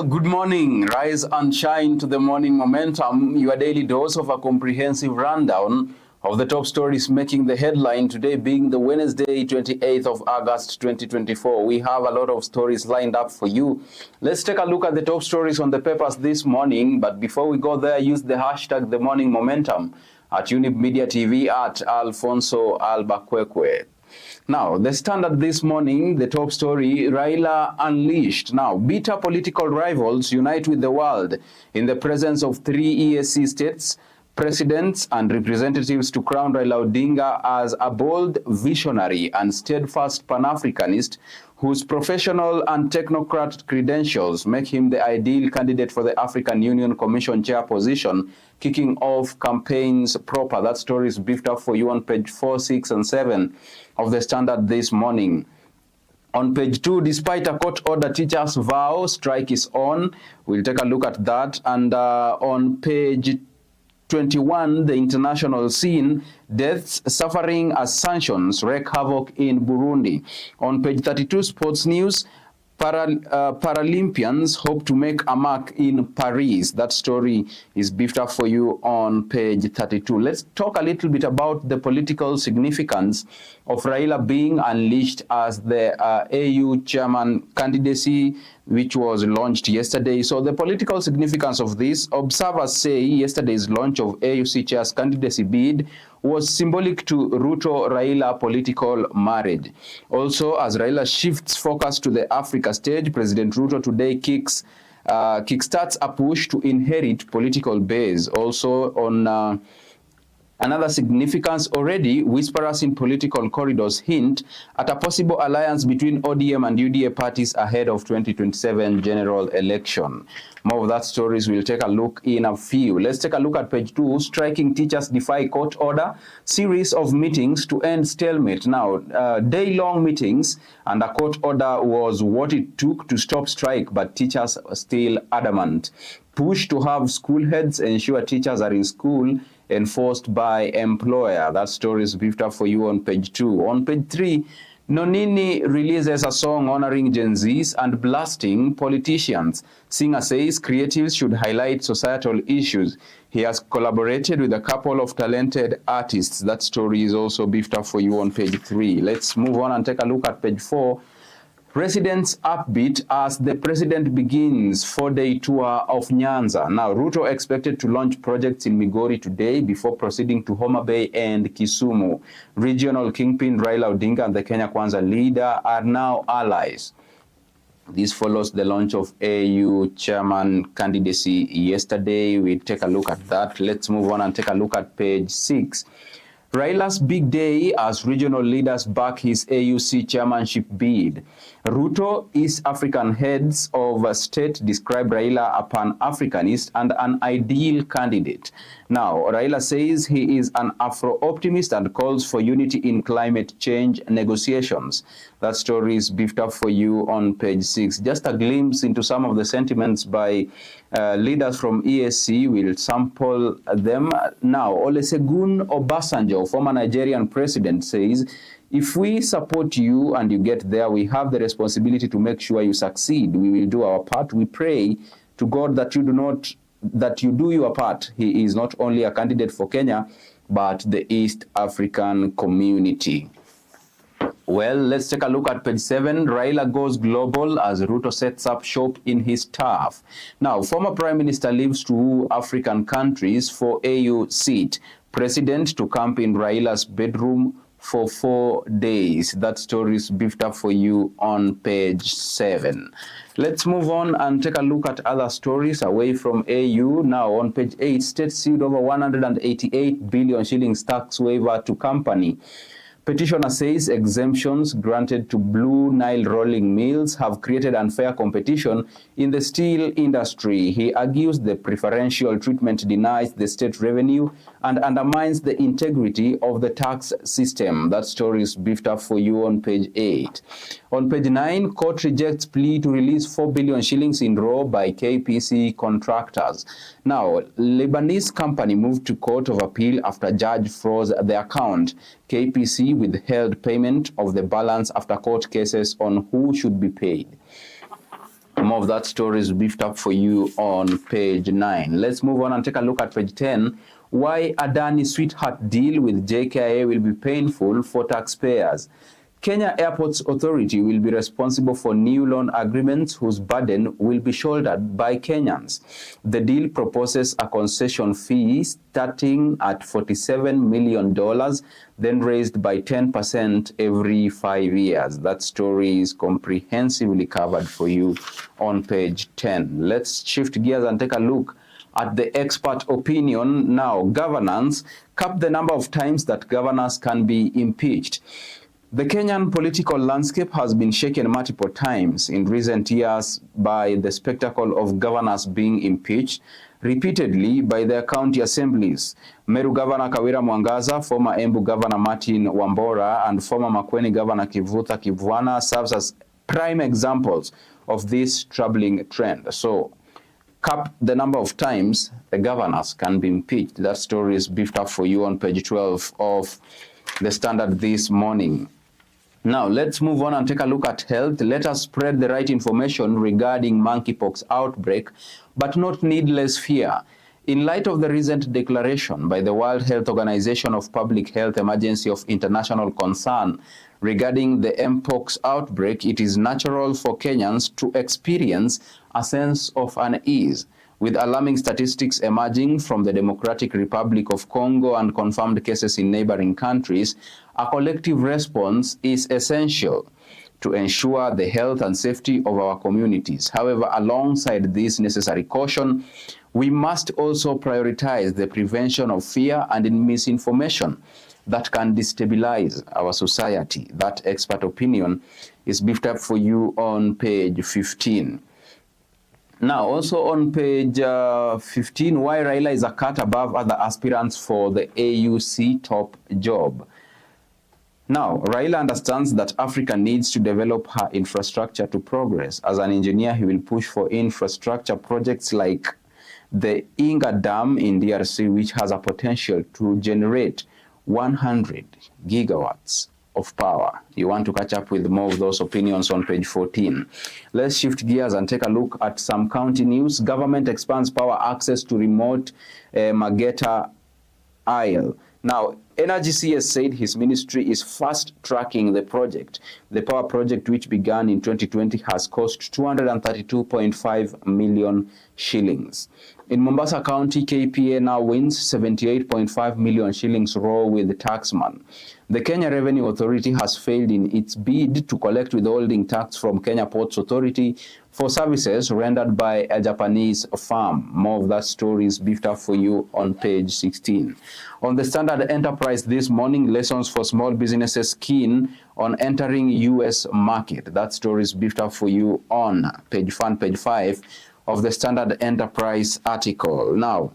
Well, good morning. Rise and shine to the morning momentum, your daily dose of a comprehensive rundown of the top stories making the headline today being the Wednesday, 28th of August, 2024. We have a lot of stories lined up for you. Let's take a look at the top stories on the papers this morning. But before we go there, use the hashtag The Morning Momentum at Younib Media TV at Alfonsoh Albakwekwe. Now, the Standard this morning, the top story, Raila unleashed. Now, bitter political rivals unite with the world in the presence of 3 EAC states, presidents and representatives to crown Raila Odinga as a bold, visionary and steadfast Pan-Africanist whose professional and technocrat credentials make him the ideal candidate for the African Union Commission chair position, kicking off campaigns proper. That story is beefed up for you on page 4, 6, and 7 of the Standard this morning. On page 2, despite a court order, teachers vow strike is on. We'll take a look at that. And on page 21, the international scene, deaths, suffering as sanctions wreak havoc in Burundi. On page 32, sports news, Paralympians hope to make a mark in Paris. That story is beefed up for you on page 32. Let's talk a little bit about the political significance of Raila being unleashed as the AU chairman candidacy, which was launched yesterday. So the political significance of this, observers say yesterday's launch of AUC chair's candidacy bid was symbolic to Ruto-Raila political marriage. Also, as Raila shifts focus to the Africa stage, President Ruto today kickstarts a push to inherit political base. Also on another significance already, whisperers in political corridors hint at a possible alliance between ODM and UDA parties ahead of 2027 general election. More of that stories we'll take a look in a few. Let's take a look at page 2. Striking teachers defy court order. Series of meetings to end stalemate. Now, day-long meetings and a court order was what it took to stop strike, but teachers are still adamant. Push to have school heads ensure teachers are in school enforced by employer. That story is beefed up for you on page 2. On page 3, Nonini releases a song honoring Gen Zs and blasting politicians. Singer says creatives should highlight societal issues. He has collaborated with a couple of talented artists. That story is also beefed up for you on page 3. Let's move on and take a look at page 4. Residents upbeat as the president begins 4-day tour of Nyanza. Now, Ruto expected to launch projects in Migori today before proceeding to Homa Bay and Kisumu. Regional kingpin Raila Odinga and the Kenya Kwanza leader are now allies. This follows the launch of AU chairman candidacy yesterday. We take a look at that. Let's move on and take a look at page 6. Raila's big day as regional leaders back his AUC chairmanship bid. Ruto, East African heads of state describe Raila a Pan-Africanist and an ideal candidate. Now, Raila says he is an Afro-optimist and calls for unity in climate change negotiations. That story is beefed up for you on page 6. Just a glimpse into some of the sentiments by leaders from EAC. We'll sample them now. Olusegun Obasanjo, former Nigerian president, says, if we support you and you get there, we have the responsibility to make sure you succeed. We will do our part. We pray to God that you do your part. He is not only a candidate for Kenya, but the East African community. Well, let's take a look at page 7. Raila goes global as Ruto sets up shop in his turf. Now, former Prime Minister leaves to African countries for AU seat. President to camp in Raila's bedroom for 4 days. That story is beefed up for you on page 7. Let's move on and take a look at other stories away from AU. Now on page 8, state sued over 188 billion shillings tax waiver to company. Petitioner says exemptions granted to Blue Nile rolling mills have created unfair competition in the steel industry. He argues the preferential treatment denies the state revenue and undermines the integrity of the tax system. That story is beefed up for you on page 8. On page 9, court rejects plea to release 4 billion shillings in raw by KPC contractors. Now, Lebanese company moved to Court of Appeal after judge froze the account. KPC withheld payment of the balance after court cases on who should be paid. More of that story is beefed up for you on page 9. Let's move on and take a look at page 10. Why Adani sweetheart deal with JKIA will be painful for taxpayers. Kenya Airports Authority will be responsible for new loan agreements whose burden will be shouldered by Kenyans. The deal proposes a concession fee starting at $47 million, then raised by 10% every 5 years. That story is comprehensively covered for you on page 10. Let's shift gears and take a look at the expert opinion. Now, governance, cap the number of times that governors can be impeached. The Kenyan political landscape has been shaken multiple times in recent years by the spectacle of governors being impeached repeatedly by their county assemblies. Meru Governor Kavira Mwangaza, former Embu Governor Martin Wambora, and former Makueni Governor Kivutha Kivwana serves as prime examples of this troubling trend. So, cap the number of times the governors can be impeached. That story is beefed up for you on page 12 of the Standard this morning. Now, let's move on and take a look at health. Let us spread the right information regarding monkeypox outbreak, but not needless fear. In light of the recent declaration by the World Health Organization of Public Health Emergency of international concern regarding the mpox outbreak, it is natural for Kenyans to experience a sense of unease. With alarming statistics emerging from the Democratic Republic of Congo and confirmed cases in neighboring countries, a collective response is essential to ensure the health and safety of our communities. However, alongside this necessary caution, we must also prioritize the prevention of fear and misinformation that can destabilize our society. That expert opinion is beefed up for you on page 15. Now, also on page 15, why Raila is a cut above other aspirants for the AUC top job. Now, Raila understands that Africa needs to develop her infrastructure to progress. As an engineer, he will push for infrastructure projects like the Inga Dam in DRC, which has a potential to generate 100 gigawatts of power. You want to catch up with more of those opinions on page 14. Let's shift gears and take a look at some county news. Government expands power access to remote Mageta Isle. Now, Energy CS said his ministry is fast-tracking the project. The power project, which began in 2020, has cost 232.5 million shillings. In Mombasa County, KPA now wins 78.5 million shillings raw with the taxman. The Kenya Revenue Authority has failed in its bid to collect withholding tax from Kenya Ports Authority for services rendered by a Japanese firm. More of that story is beefed up for you on page 16. On the Standard Enterprise this morning, lessons for small businesses keen on entering U.S. market. That story is beefed up for you on page 5 of the Standard Enterprise article. Now,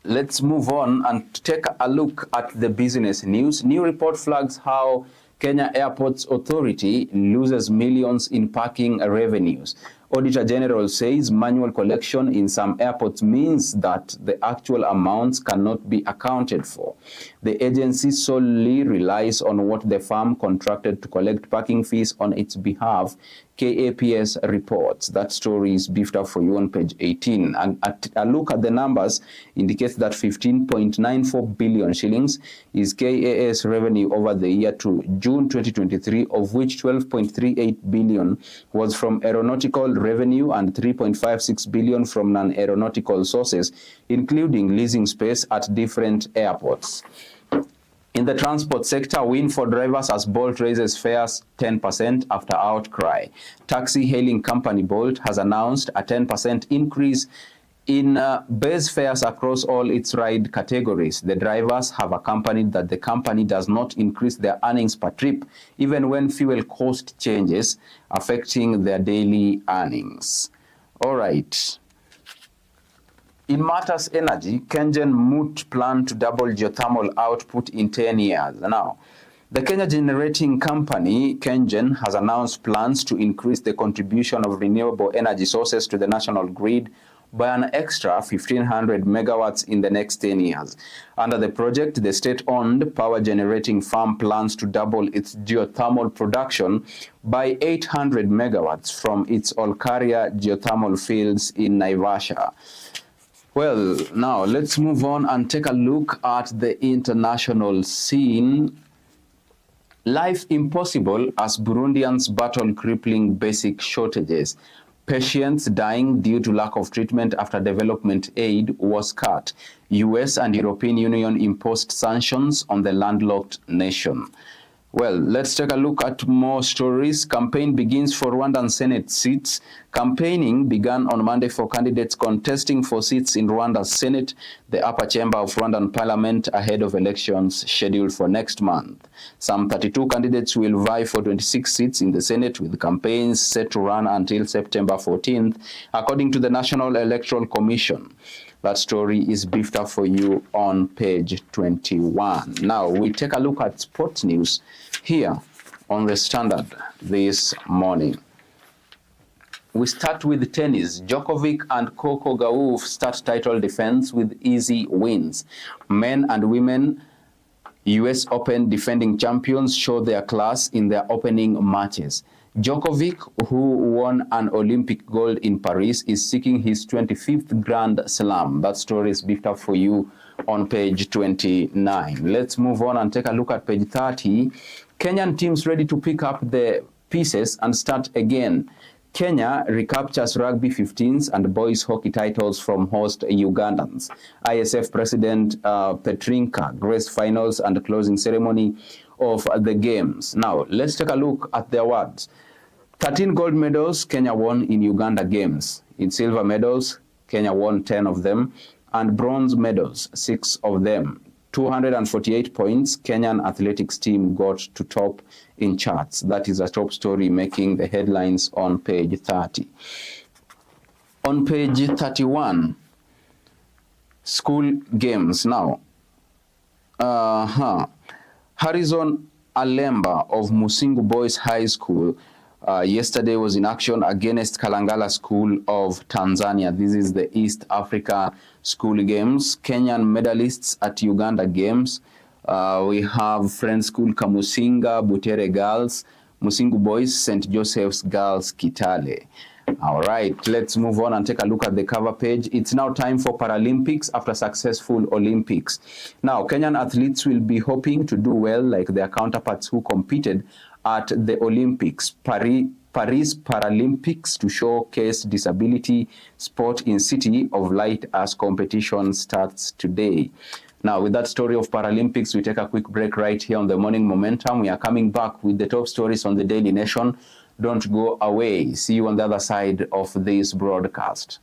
let's move on and take a look at the business news. New report flags how Kenya Airports Authority loses millions in parking revenues. Auditor General says manual collection in some airports means that the actual amounts cannot be accounted for. The agency solely relies on what the firm contracted to collect parking fees on its behalf, KAPS reports. That story is beefed up for you on page 18. And a look at the numbers indicates that 15.94 billion shillings is KAS revenue over the year to June 2023, of which 12.38 billion was from aeronautical revenue and 3.56 billion from non-aeronautical sources, including leasing space at different airports. In the transport sector, win for drivers as Bolt raises fares 10% after outcry. Taxi hailing company Bolt has announced a 10% increase in base fares across all its ride categories. The drivers have accompanied that the company does not increase their earnings per trip, even when fuel cost changes, affecting their daily earnings. All right. In matters energy, KenGen moot plan to double geothermal output in 10 years. Now, the Kenya generating company, KenGen, has announced plans to increase the contribution of renewable energy sources to the national grid by an extra 1,500 megawatts in the next 10 years. Under the project, the state-owned power generating farm plans to double its geothermal production by 800 megawatts from its Olkaria geothermal fields in Naivasha. Well, now let's move on and take a look at the international scene. Life impossible as Burundians battle crippling basic shortages. Patients dying due to lack of treatment after development aid was cut. US and European Union imposed sanctions on the landlocked nation. Well, let's take a look at more stories. Campaign begins for Rwandan Senate seats. Campaigning began on Monday for candidates contesting for seats in Rwanda's Senate, the upper chamber of Rwandan Parliament, ahead of elections scheduled for next month. Some 32 candidates will vie for 26 seats in the Senate, with campaigns set to run until September 14th, according to the National Electoral Commission. That story is beefed up for you on page 21. Now we take a look at sports news here on the Standard this morning. We start with tennis. Djokovic and Coco Gauff start title defense with easy wins. Men and women US Open defending champions show their class in their opening matches. Djokovic, who won an Olympic gold in Paris, is seeking his 25th Grand Slam. That story is beefed up for you on page 29. Let's move on and take a look at page 30. Kenyan teams ready to pick up the pieces and start again. Kenya recaptures rugby 15s and boys hockey titles from host Ugandans. ISF President Petrinka graced finals and closing ceremony of the games. Now, let's take a look at the awards. 13 gold medals Kenya won in Uganda Games. In silver medals, Kenya won 10 of them, and bronze medals, 6 of them. 248 points, Kenyan athletics team got to top in charts. That is a top story making the headlines on page 30. On page 31, school games now. Harrison Alemba of Musingu Boys High School yesterday was in action against Kalangala School of Tanzania. This is the East Africa School Games. Kenyan medalists at Uganda Games. We have Friends School Kamusinga, Butere Girls, Musingu Boys, St. Joseph's Girls, Kitale. All right, let's move on and take a look at the cover page. It's now time for Paralympics after successful Olympics. Now, Kenyan athletes will be hoping to do well like their counterparts who competed at the Olympics, Paris Paralympics, to showcase disability sport in City of Light as competition starts today. Now, with that story of Paralympics, we take a quick break right here on the Morning Momentum. We are coming back with the top stories on the Daily Nation. Don't go away. See you on the other side of this broadcast.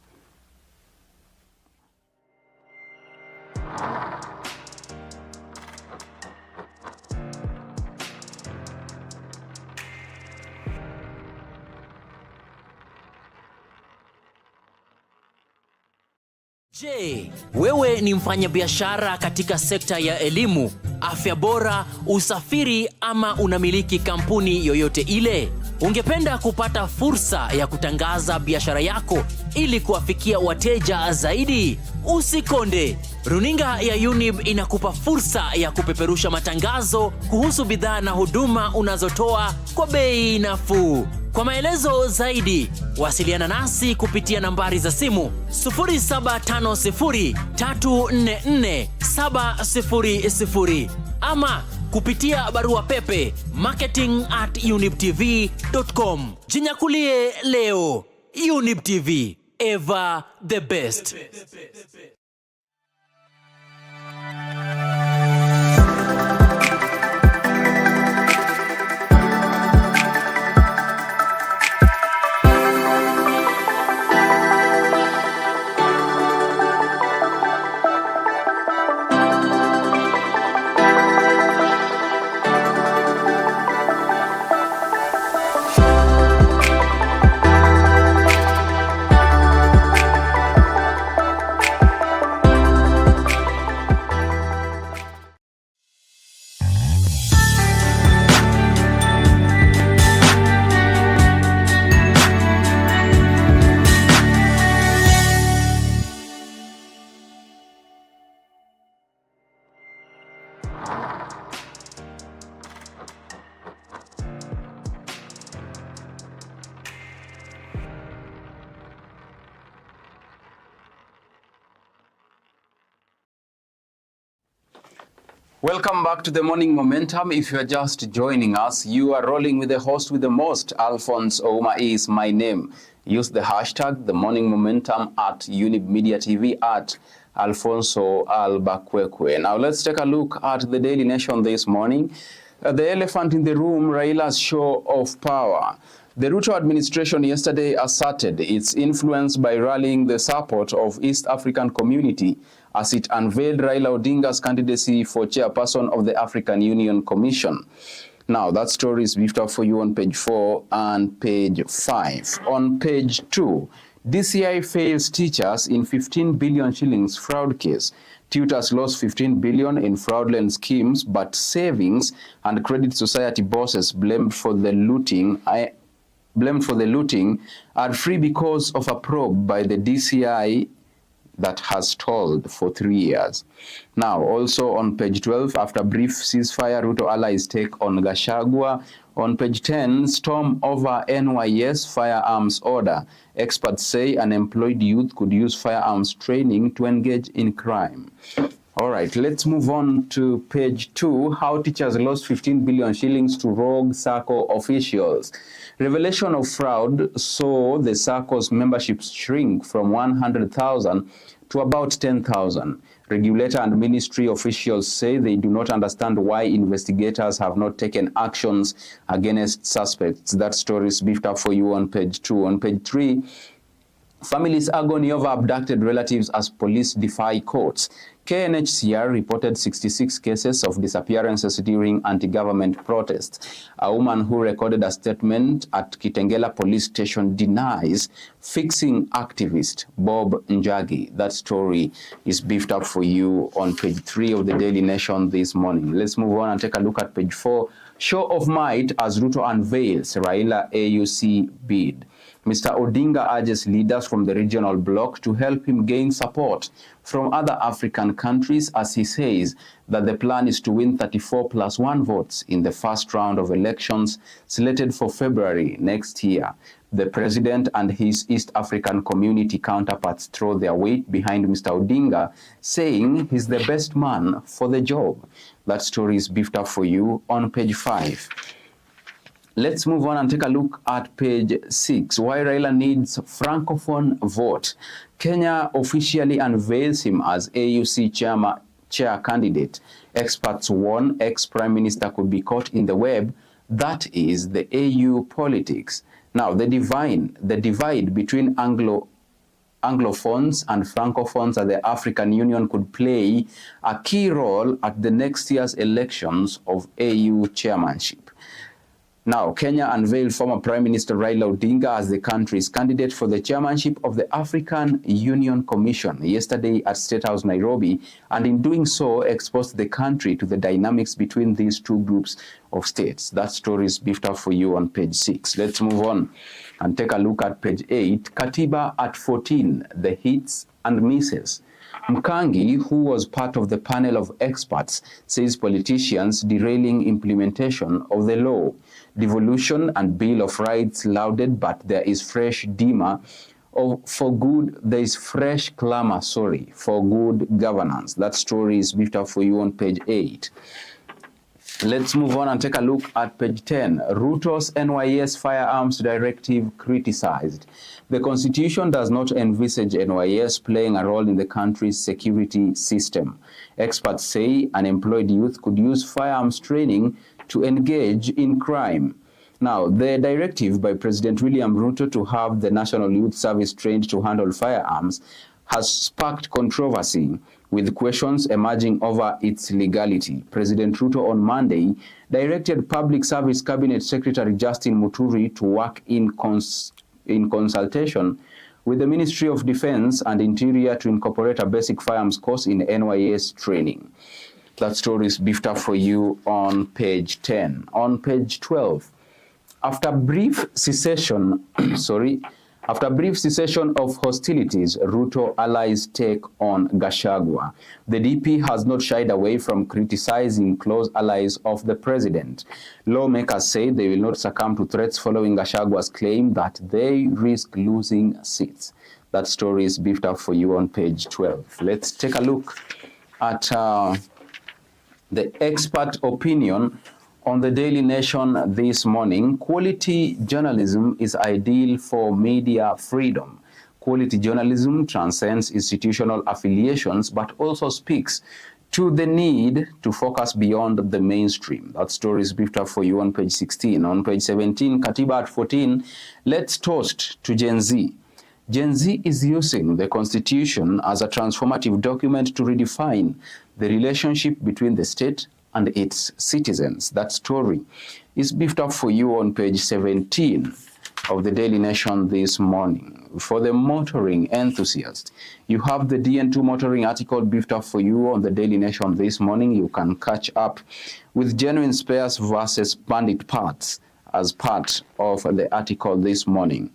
Je, wewe ni mfanyabiashara katika sekta ya elimu, afya bora, usafiri ama unamiliki kampuni yoyote ile? Ungependa kupata fursa ya kutangaza biashara yako ili kuwafikia wateja zaidi? Usikonde. Runinga ya Younib inakupa fursa ya kupeperusha matangazo kuhusu bidhaa na huduma unazotoa kwa bei nafuu. Kwa maelezo zaidi, wasiliana nasi kupitia nambari za simu 0750344700 ama kupitia barua pepe marketing@younibtv.com. Jinyakulie leo. Younib TV, ever the best. Welcome back to the Morning Momentum. If you are just joining us, you are rolling with the host with the most. Alfonsoh Ouma is my name. Use the hashtag The Morning Momentum at Younib Media TV at Alfonsoh Albakwekwe. Now let's take a look at the Daily Nation this morning. The elephant in the room, Raila'S show of power. The Ruto administration yesterday asserted its influence by rallying the support of East African community as it unveiled Raila Odinga's candidacy for chairperson of the African Union Commission. Now, that story is beefed up for you on page 4 and page 5. On page 2, DCI fails teachers in 15 billion shillings fraud case. Tutors lost 15 billion in fraudulent schemes, but savings and credit society bosses blamed for the looting are free because of a probe by the DCI that has stalled for 3 years. Now, also on page 12, after brief ceasefire, Ruto allies take on Gachagua. On page 10, storm over NYS firearms order. Experts say unemployed youth could use firearms training to engage in crime. All right, let's move on to page 2, how teachers lost 15 billion shillings to rogue SACCO officials. Revelation of fraud saw the SACCO's membership shrink from 100,000 to about 10,000. Regulator and ministry officials say they do not understand why investigators have not taken actions against suspects. That story is beefed up for you on page 2. On page 3, families agony over abducted relatives as police defy courts. KNHCR reported 66 cases of disappearances during anti-government protests. A woman who recorded a statement at Kitengela police station denies fixing activist Bob Njagi. That story is beefed up for you on page 3 of the Daily Nation this morning. Let's move on and take a look at page 4. Show of might as Ruto unveils Raila AUC bid. Mr. Odinga urges leaders from the regional bloc to help him gain support from other African countries, as he says that the plan is to win 34+1 votes in the first round of elections slated for February next year. The president and his East African community counterparts throw their weight behind Mr. Odinga, saying he's the best man for the job. That story is beefed up for you on page 5. Let's move on and take a look at page 6. Why Raila needs Francophone vote. Kenya officially unveils him as AUC chair candidate. Experts warn ex-Prime Minister could be caught in the web. That is the AU politics. Now, the divide between Anglophones and Francophones at the African Union could play a key role at the next year's elections of AU chairmanship. Now, Kenya unveiled former Prime Minister Raila Odinga as the country's candidate for the chairmanship of the African Union Commission yesterday at State House, Nairobi, and in doing so exposed the country to the dynamics between these two groups of states. That story is beefed up for you on page 6. Let's move on and take a look at page 8. Katiba at 14, the hits and misses. Mkangi, who was part of the panel of experts, says politicians derailing implementation of the law. Devolution and Bill of Rights lauded, but there is fresh clamor for good governance. That story is beefed up for you on page 8. Let's move on and take a look at page 10. Ruto's NYS firearms directive criticized. The Constitution does not envisage NYS playing a role in the country's security system. Experts say unemployed youth could use firearms training to engage in crime. Now, the directive by President William Ruto to have the National Youth Service trained to handle firearms has sparked controversy, with questions emerging over its legality. President Ruto on Monday directed Public Service Cabinet Secretary Justin Muturi to work in consultation with the Ministry of Defense and Interior to incorporate a basic firearms course in NYS training. That story is beefed up for you on page 10. On page 12, after brief cessation, of hostilities, Ruto allies take on Gachagua. The DP has not shied away from criticizing close allies of the president. Lawmakers say they will not succumb to threats following Gachagua's claim that they risk losing seats. That story is beefed up for you on page 12. Let's take a look at The expert opinion on the Daily Nation this morning: quality journalism is ideal for media freedom. Quality journalism transcends institutional affiliations, but also speaks to the need to focus beyond the mainstream. That story is briefed up for you on page 16. On page 17, Katiba at 14, let's toast to Gen Z. Gen Z is using the Constitution as a transformative document to redefine the relationship between the state and its citizens. That story is beefed up for you on page 17 of the Daily Nation this morning. For the motoring enthusiast, you have the DN2 motoring article beefed up for you on the Daily Nation this morning. You can catch up with genuine spares versus bandit parts as part of the article this morning.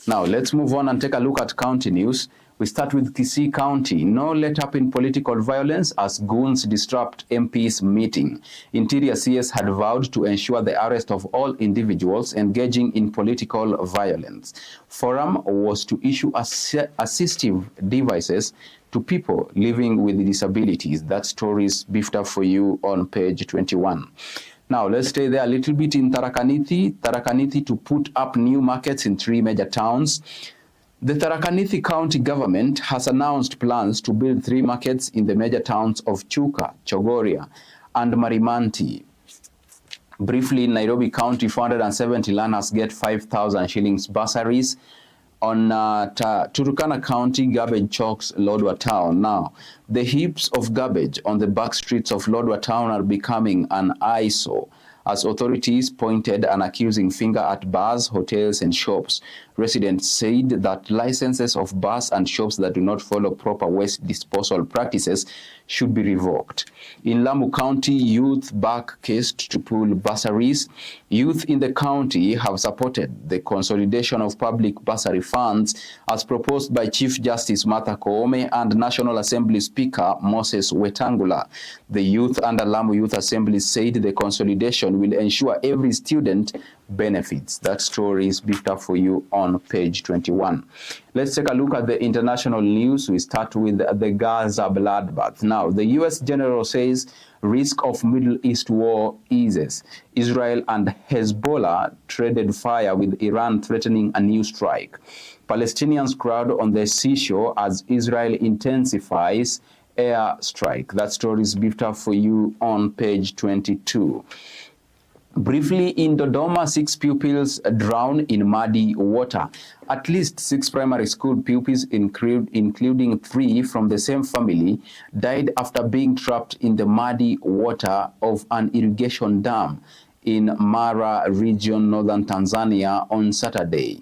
Now, let's move on and take a look at county news. We start with Kisii County. No let-up in political violence as goons disrupt MP's meeting. Interior CS had vowed to ensure the arrest of all individuals engaging in political violence. Forum was to issue assistive devices to people living with disabilities. That story is beefed up for you on page 21. Now, let's stay there a little bit in Tharaka Nithi. Tharaka Nithi to put up new markets in 3 major towns. The Tharaka Nithi County government has announced plans to build 3 markets in the major towns of Chuka, Chogoria, and Marimanti. Briefly, in Nairobi County, 470 learners get 5,000 shillings bursaries. On Turkana County, garbage chokes Lodwar town. Now, the heaps of garbage on the back streets of Lodwar town are becoming an eyesore, as authorities pointed an accusing finger at bars, hotels, and shops. Residents said that licenses of bars and shops that do not follow proper waste disposal practices should be revoked. In Lamu County, youth back cased to pull bursaries. Youth in the county have supported the consolidation of public bursary funds as proposed by Chief Justice Martha Koome and National Assembly Speaker Moses Wetangula. The youth under Lamu Youth Assembly said the consolidation will ensure every student benefits. That story is beefed up for you on page 21. Let's take a look at the international news. We start with the Gaza bloodbath. Now, the U.S. general says risk of Middle East war eases. Israel and Hezbollah traded fire with Iran threatening a new strike. Palestinians crowd on the seashore as Israel intensifies air strike. That story is beefed up for you on page 22. Briefly, in Dodoma, 6 pupils drown in muddy water. At least 6 primary school pupils, including 3 from the same family, died after being trapped in the muddy water of an irrigation dam in Mara region, northern Tanzania, on Saturday.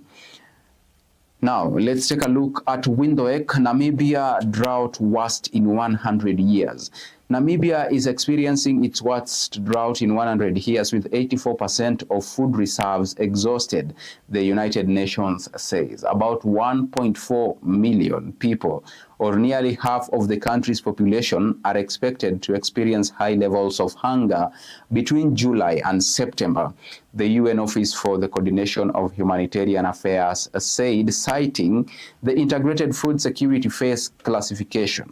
Now, let's take a look at Windhoek. Namibia drought worst in 100 years. Namibia is experiencing its worst drought in 100 years with 84% of food reserves exhausted, the United Nations says. About 1.4 million people, or nearly half of the country's population, are expected to experience high levels of hunger between July and September, the UN Office for the Coordination of Humanitarian Affairs said, citing the Integrated Food Security Phase classification.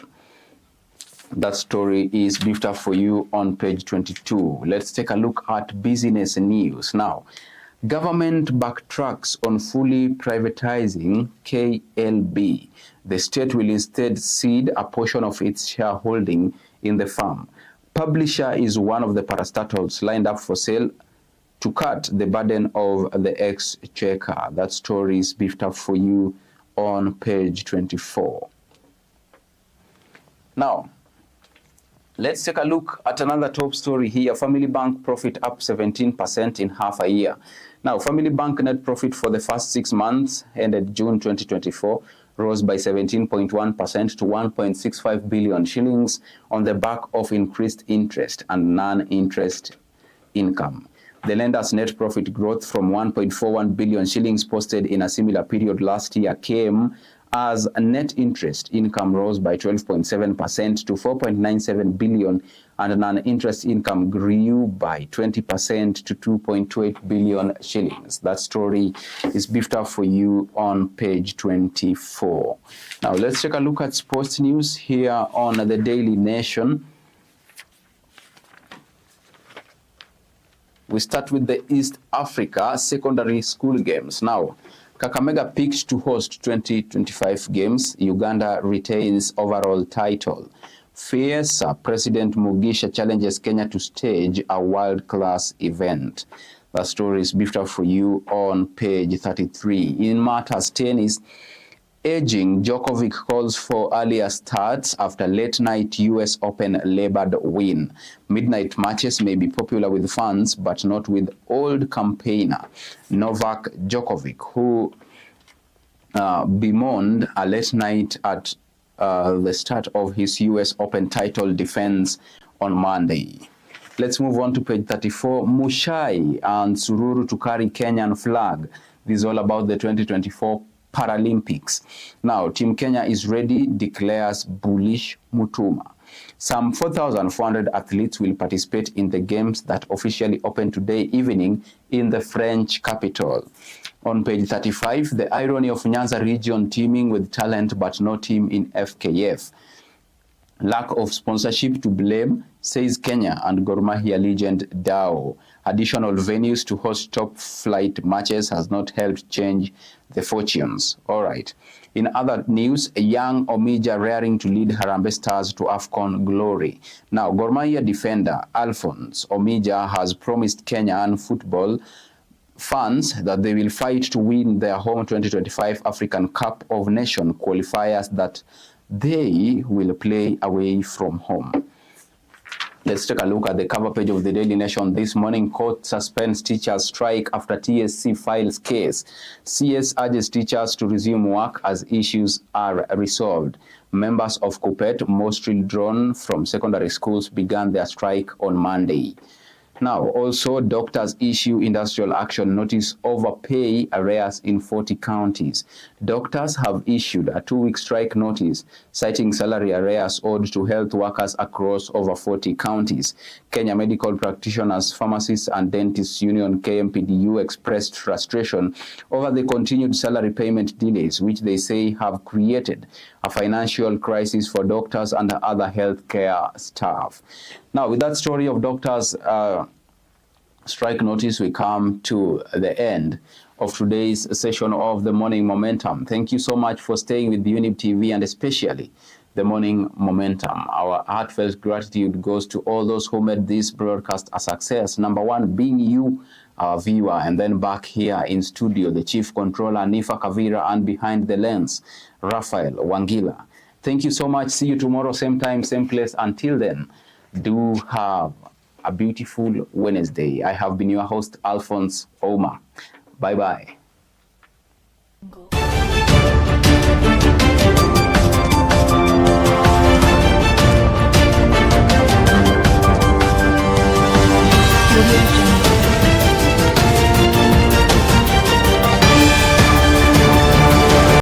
That story is beefed up for you on page 22. Let's take a look at business news. Now, government backtracks on fully privatizing KLB. The state will instead cede a portion of its shareholding in the firm. Publisher is one of the parastatals lined up for sale to cut the burden of the exchequer. That story is beefed up for you on page 24. Now, let's take a look at another top story here. Family Bank profit up 17% in half a year. Now, Family Bank net profit for the first 6 months ended June 2024 rose by 17.1% to 1.65 billion shillings on the back of increased interest and non-interest income. The lender's net profit growth from 1.41 billion shillings posted in a similar period last year came as net interest income rose by 12.7% to 4.97 billion and non-interest income grew by 20% to 2.28 billion shillings. That story is beefed up for you on page 24. Now let's take a look at sports news here on the Daily Nation. We start with the East Africa secondary school games. Now, Kakamega picked to host 2025 games. Uganda retains overall title. Fierce President Mugisha challenges Kenya to stage a world-class event. The story is beefed up for you on page 33. In matters tennis, aging Djokovic calls for earlier starts after late-night US Open labored win. Midnight matches may be popular with fans, but not with old campaigner Novak Djokovic, who bemoaned a late night at the start of his US Open title defense on Monday. Let's move on to page 34. Mushai and Sururu to carry Kenyan flag. This is all about the 2024 Paralympics. Now, Team Kenya is ready, declares bullish Mutuma. Some 4,400 athletes will participate in the games that officially open today evening in the French capital. On page 35, the irony of Nyanza region teeming with talent but no team in FKF. Lack of sponsorship to blame, says Kenya and Gor Mahia legend Dao. Additional venues to host top flight matches has not helped change the fortunes. All right. In other news, a young Omija raring to lead Harambee Stars to AFCON glory. Now, Gor Mahia defender Alfonsoh Omija has promised Kenyan football fans that they will fight to win their home 2025 African Cup of Nations qualifiers that they will play away from home. Let's take a look at the cover page of the Daily Nation this morning. Court suspends teachers' strike after TSC files case. CS urges teachers to resume work as issues are resolved. Members of KUPPET, mostly drawn from secondary schools, began their strike on Monday. Now, also, doctors issue industrial action notice over pay arrears in 40 counties. Doctors have issued a 2-week strike notice, citing salary arrears owed to health workers across over 40 counties. Kenya Medical Practitioners, Pharmacists and Dentists Union KMPDU expressed frustration over the continued salary payment delays, which they say have created a financial crisis for doctors and other healthcare staff. Now, with that story of doctors' strike notice, we come to the end of today's session of the Morning Momentum. Thank you so much for staying with Younib TV and especially the Morning Momentum. Our heartfelt gratitude goes to all those who made this broadcast a success. Number one being you, our viewer, and then back here in studio, the Chief Controller, Anifa, Kavira, and behind the lens, Raphael, Wangila. Thank you so much. See you tomorrow, same time, same place. Until then, do have a beautiful Wednesday. I have been your host, Alfonsoh Ouma. Bye-bye.